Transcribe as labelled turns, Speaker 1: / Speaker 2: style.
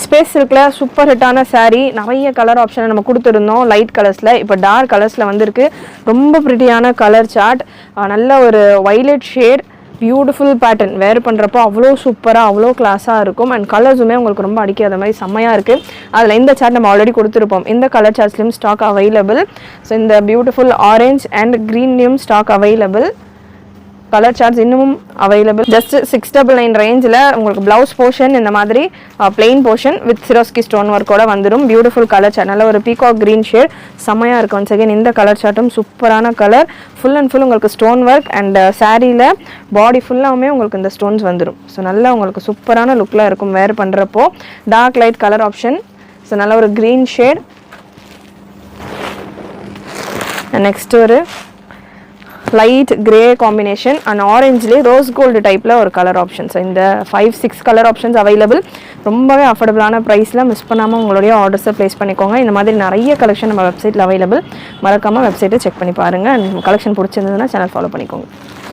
Speaker 1: Space சில்க்ல super ஹிட்டான saree, நிறைய colour option நம்ம கொடுத்துருந்தோம். லைட் கலர்ஸ்ல இப்போ டார்க் கலர்ஸ்ல வந்திருக்கு. ரொம்ப பிரிட்டியான கலர் சார்ட், நல்ல ஒரு வயலட் ஷேட், பியூட்டிஃபுல் பேட்டர்ன். வேர் பண்ணுறப்போ அவ்வளோ சூப்பராக அவ்வளோ கிளாஸாக இருக்கும். அண்ட் கலர்ஸுமே உங்களுக்கு ரொம்ப அடிக்காத மாதிரி செம்மையாக இருக்குது. அதில் இந்த சார்ட் நம்ம ஆல்ரெடி கொடுத்துருப்போம். இந்த கலர் சார்ட்ஸ்லையும் ஸ்டாக் அவைலபிள். ஸோ இந்த பியூட்டிஃபுல் ஆரஞ்ச் அண்ட் க்ரீன்லேயும் ஸ்டாக் அவைலபிள். கலர் சார்ட்ஸ் இன்னமும் அவைலபிள். ஜஸ்ட் 699 ரேஞ்சில் உங்களுக்கு ப்ளவுஸ் போர்ஷன் இந்த மாதிரி plain portion with Swarovski stone ஒர்க்கோட வந்துடும். பியூட்டிஃபுல் கலர் சார்ட், நல்ல ஒரு பீகாக் க்ரீன் ஷேட், செம்மையாக இருக்கும். ஒன்ஸ் அகேன் இந்த கலர் சார்ட்டும் சூப்பரான கலர். ஃபுல் அண்ட் ஃபுல் உங்களுக்கு ஸ்டோன் ஒர்க் அண்ட் சாரியில் பாடி ஃபுல்லாகவுமே உங்களுக்கு இந்த ஸ்டோன்ஸ் வந்துடும். ஸோ நல்லா உங்களுக்கு சூப்பரான லுக்கில் இருக்கும் வேர் பண்ணுறப்போ. Dark light colour option. So நல்ல ஒரு க்ரீன் ஷேட். நெக்ஸ்ட் ஒரு லைட் கிரே காம்பினேஷன் அண்ட் ஆரஞ்சுலேயே ரோஸ் கோல்டு டைப்பில் ஒரு கலர் ஆப்ஷன். ஸோ இந்த 5-6 கலர் ஆப்ஷன்ஸ் அவைலபிள். ரொம்பவே அஃபோர்டபுளான ப்ரைஸில் மிஸ் பண்ணாமல் உங்களுடைய ஆர்டர்ஸை ப்ளேஸ் பண்ணிக்கோங்க. இந்த மாதிரி நிறைய கலெக்ஷன் நம்ம வெப்சைட்டில் அவைலபிள். மறக்காமல் வெப்சைட்டை செக் பண்ணி பாருங்கள். அண்ட் கலெக்ஷன் பிடிச்சிருந்ததுன்னா சேனல் ஃபாலோ பண்ணிக்கோங்க.